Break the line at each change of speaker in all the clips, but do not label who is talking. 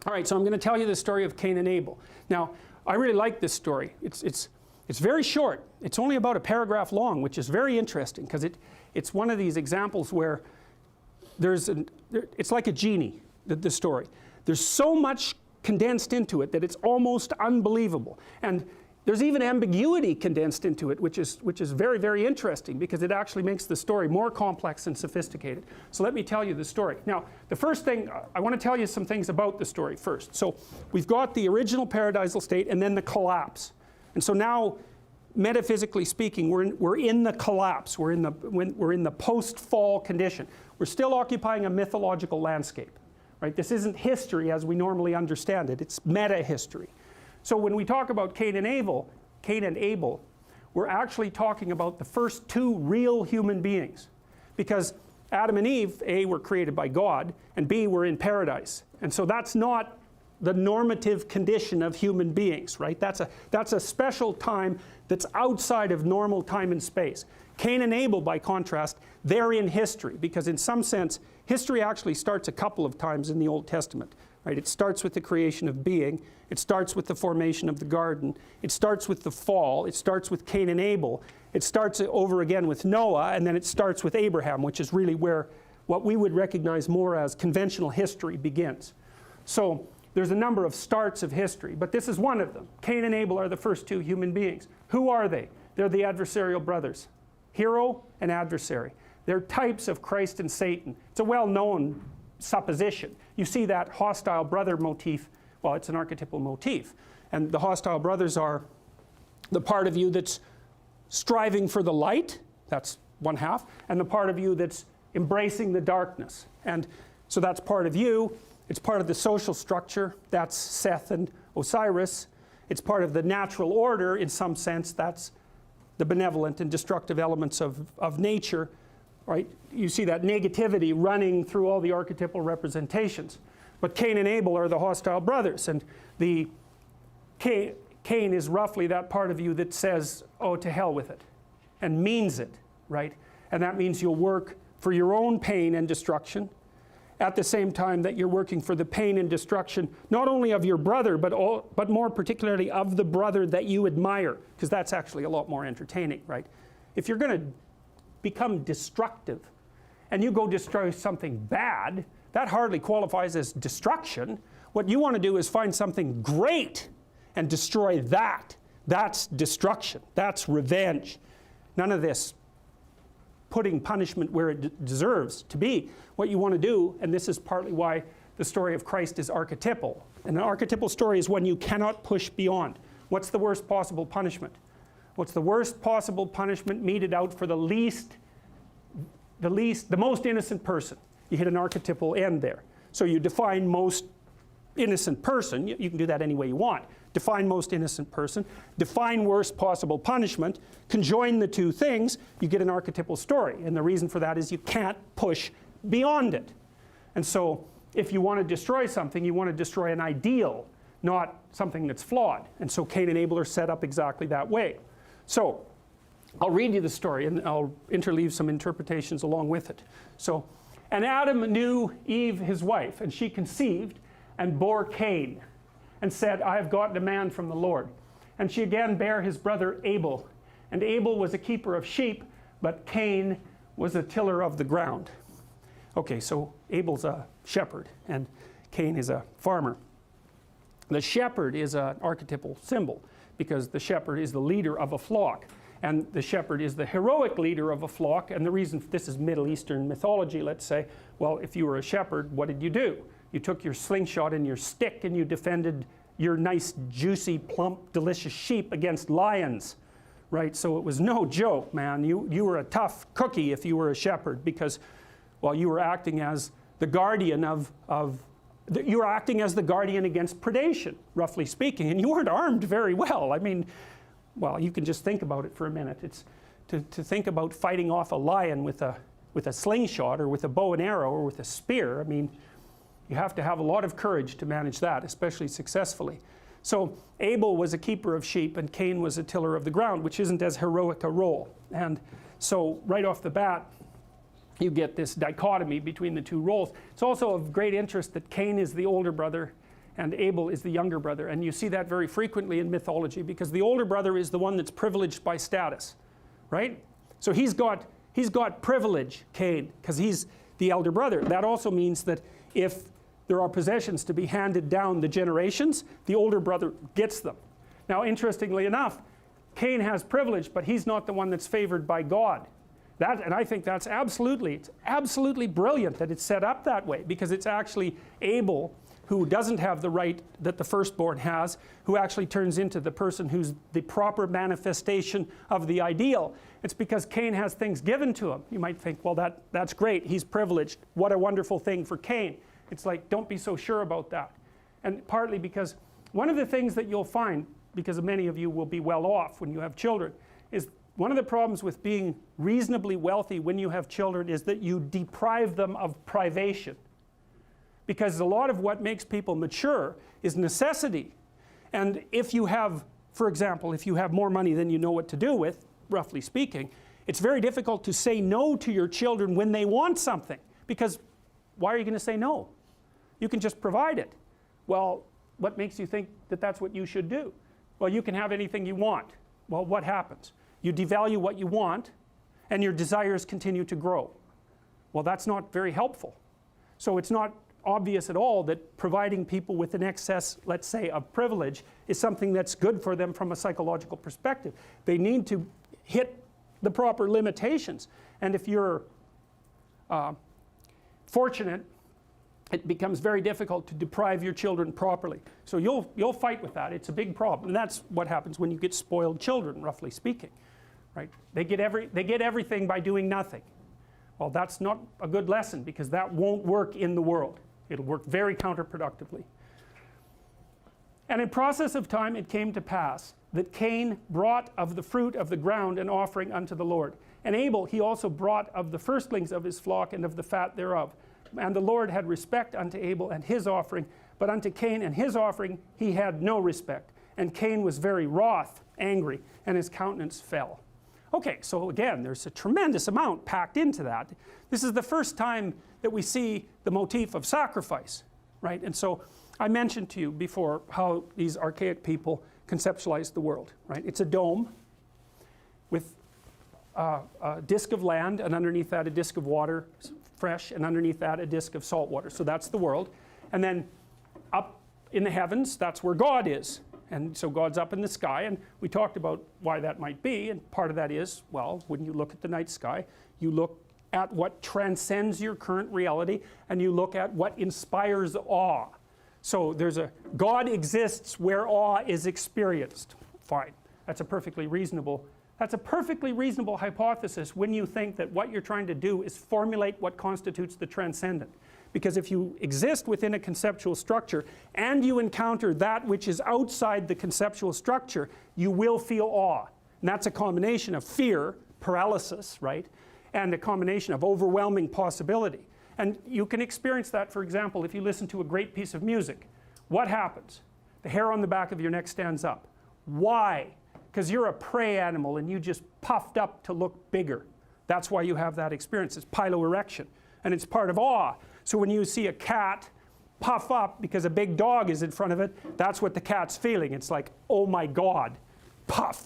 All right, so I'm going to tell you the story of Cain and Abel. Now, I really like this story. It's very short. It's only about a paragraph long, which is very interesting because it's one of these examples where it's like a genie, the story. There's so much condensed into it that it's almost unbelievable. And there's even ambiguity condensed into it, which is very, very interesting because it actually makes the story more complex and sophisticated. So let me tell you the story. Now, the first thing, I want to tell you some things about the story first. So we've got the original paradisal state and then the collapse. And so now, metaphysically speaking, we're in the collapse. We're in the post-fall condition. We're still occupying a mythological landscape. Right? This isn't history as we normally understand it. It's meta-history. So when we talk about Cain and Abel, we're actually talking about the first two real human beings. Because Adam and Eve, A, were created by God, and B, were in paradise. And so that's not the normative condition of human beings, right? That's a special time that's outside of normal time and space. Cain and Abel, by contrast, they're in history, because in some sense, history actually starts a couple of times in the Old Testament. Right? It starts with the creation of being. It starts with the formation of the garden. It starts with the fall. It starts with Cain and Abel. It starts over again with Noah, and then it starts with Abraham, which is really where what we would recognize more as conventional history begins. So there's a number of starts of history, but this is one of them. Cain and Abel are the first two human beings. Who are they? They're the adversarial brothers. Hero and adversary. They're types of Christ and Satan. It's a well-known supposition. You see that hostile brother motif, well, it's an archetypal motif. And the hostile brothers are the part of you that's striving for the light, that's one half, and the part of you that's embracing the darkness. And so that's part of you. It's part of the social structure, that's Seth and Osiris. It's part of the natural order in some sense, that's the benevolent and destructive elements of nature. Right? You see that negativity running through all the archetypal representations. But Cain and Abel are the hostile brothers, and Cain is roughly that part of you that says, oh, to hell with it, and means it, right? And that means you'll work for your own pain and destruction, at the same time that you're working for the pain and destruction, not only of your brother, but more particularly of the brother that you admire, because that's actually a lot more entertaining, right? If you're going to become destructive and you go destroy something bad, that hardly qualifies as destruction. What you want to do is find something great and destroy that. That's destruction. That's revenge. None of this putting punishment where it deserves to be. What you want to do, and this is partly why the story of Christ is archetypal. And an archetypal story is one you cannot push beyond. What's the worst possible punishment? What's the worst possible punishment meted out for the most innocent person? You hit an archetypal end there. So you define most innocent person. You can do that any way you want. Define most innocent person. Define worst possible punishment. Conjoin the two things. You get an archetypal story. And the reason for that is you can't push beyond it. And so if you want to destroy something, you want to destroy an ideal, not something that's flawed. And so Cain and Abel are set up exactly that way. So I'll read you the story and I'll interleave some interpretations along with it. So, and Adam knew Eve his wife, and she conceived and bore Cain, and said, I have gotten a man from the Lord. And she again bare his brother Abel. And Abel was a keeper of sheep, but Cain was a tiller of the ground. Okay, so Abel's a shepherd, and Cain is a farmer. The shepherd is an archetypal symbol, because the shepherd is the leader of a flock. And the shepherd is the heroic leader of a flock. And the reason, this is Middle Eastern mythology, let's say, well, if you were a shepherd, what did you do? You took your slingshot and your stick and you defended your nice, juicy, plump, delicious sheep against lions, right? So it was no joke, man. You were a tough cookie if you were a shepherd, because, well, you were acting as the guardian you were acting as the guardian against predation, roughly speaking, and you weren't armed very well. I mean, well, you can just think about it for a minute. It's to think about fighting off a lion with a slingshot or with a bow and arrow or with a spear. I mean, you have to have a lot of courage to manage that, especially successfully. So Abel was a keeper of sheep and Cain was a tiller of the ground, which isn't as heroic a role. And so right off the bat, you get this dichotomy between the two roles. It's also of great interest that Cain is the older brother and Abel is the younger brother. And you see that very frequently in mythology, because the older brother is the one that's privileged by status, right? So he's got privilege, Cain, because he's the elder brother. That also means that if there are possessions to be handed down the generations, the older brother gets them. Now, interestingly enough, Cain has privilege, but he's not the one that's favored by God. And I think that's absolutely brilliant that it's set up that way, because it's actually Abel who doesn't have the right that the firstborn has, who actually turns into the person who's the proper manifestation of the ideal. It's because Cain has things given to him. You might think, well, that's great, he's privileged, what a wonderful thing for Cain. It's like, don't be so sure about that. And partly because one of the things that you'll find, because many of you will be well off when you have children, is one of the problems with being reasonably wealthy when you have children is that you deprive them of privation. Because a lot of what makes people mature is necessity. And if you have, for example, if you have more money than you know what to do with, roughly speaking, it's very difficult to say no to your children when they want something. Because why are you going to say no? You can just provide it. Well, what makes you think that that's what you should do? Well, you can have anything you want. Well, what happens? You devalue what you want, and your desires continue to grow. Well, that's not very helpful. So it's not obvious at all that providing people with an excess, let's say, of privilege is something that's good for them from a psychological perspective. They need to hit the proper limitations. And if you're fortunate, it becomes very difficult to deprive your children properly. So you'll fight with that. It's a big problem. And that's what happens when you get spoiled children, roughly speaking. Right? They get everything by doing nothing. Well, that's not a good lesson, because that won't work in the world. It'll work very counterproductively. And in process of time it came to pass that Cain brought of the fruit of the ground an offering unto the Lord. And Abel he also brought of the firstlings of his flock and of the fat thereof. And the Lord had respect unto Abel and his offering, but unto Cain and his offering he had no respect. And Cain was very wroth, angry, and his countenance fell. Okay, so again, there's a tremendous amount packed into that. This is the first time that we see the motif of sacrifice, right? And so I mentioned to you before how these archaic people conceptualized the world, right? It's a dome with a disc of land, and underneath that a disc of water, fresh, and underneath that a disc of salt water. So that's the world. And then up in the heavens, that's where God is. And so God's up in the sky, and we talked about why that might be, and part of that is, well, when you look at the night sky, you look at what transcends your current reality, and you look at what inspires awe. So there's God exists where awe is experienced. Fine. That's a perfectly reasonable hypothesis when you think that what you're trying to do is formulate what constitutes the transcendent. Because if you exist within a conceptual structure and you encounter that which is outside the conceptual structure, you will feel awe. And that's a combination of fear, paralysis, right? And a combination of overwhelming possibility. And you can experience that, for example, if you listen to a great piece of music. What happens? The hair on the back of your neck stands up. Why? Because you're a prey animal and you just puffed up to look bigger. That's why you have that experience. It's piloerection. And it's part of awe. So when you see a cat puff up because a big dog is in front of it, that's what the cat's feeling. It's like, oh my God, puff.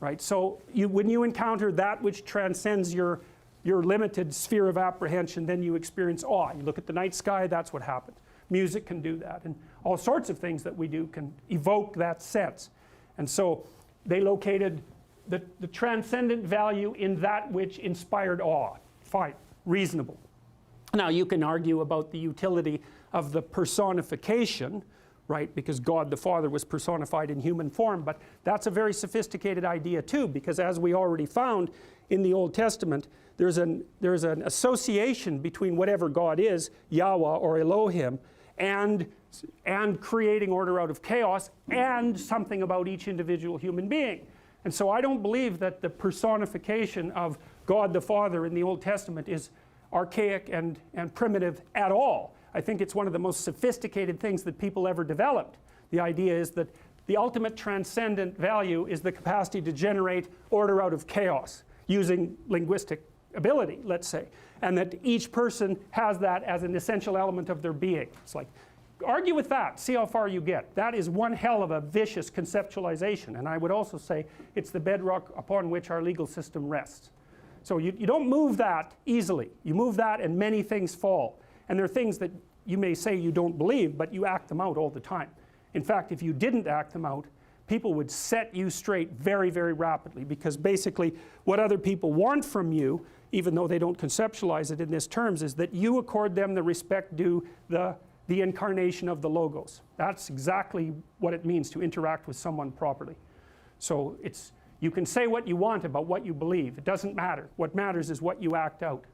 Right? So when you encounter that which transcends your limited sphere of apprehension, then you experience awe. You look at the night sky, that's what happens. Music can do that. And all sorts of things that we do can evoke that sense. And so they located the transcendent value in that which inspired awe. Fine. Reasonable. Now you can argue about the utility of the personification, right, because God the Father was personified in human form, but that's a very sophisticated idea too, because as we already found in the Old Testament, there's an association between whatever God is, Yahweh or Elohim, and creating order out of chaos, and something about each individual human being. And so I don't believe that the personification of God the Father in the Old Testament is archaic and primitive at all. I think it's one of the most sophisticated things that people ever developed. The idea is that the ultimate transcendent value is the capacity to generate order out of chaos using linguistic ability, let's say, and that each person has that as an essential element of their being. It's like argue with that, see how far you get. That is one hell of a vicious conceptualization, and I would also say it's the bedrock upon which our legal system rests. So you don't move that easily. You move that and many things fall. And there are things that you may say you don't believe, but you act them out all the time. In fact, if you didn't act them out, people would set you straight very, very rapidly, because basically what other people want from you, even though they don't conceptualize it in these terms, is that you accord them the respect due the incarnation of the logos. That's exactly what it means to interact with someone properly. So you can say what you want about what you believe. It doesn't matter. What matters is what you act out.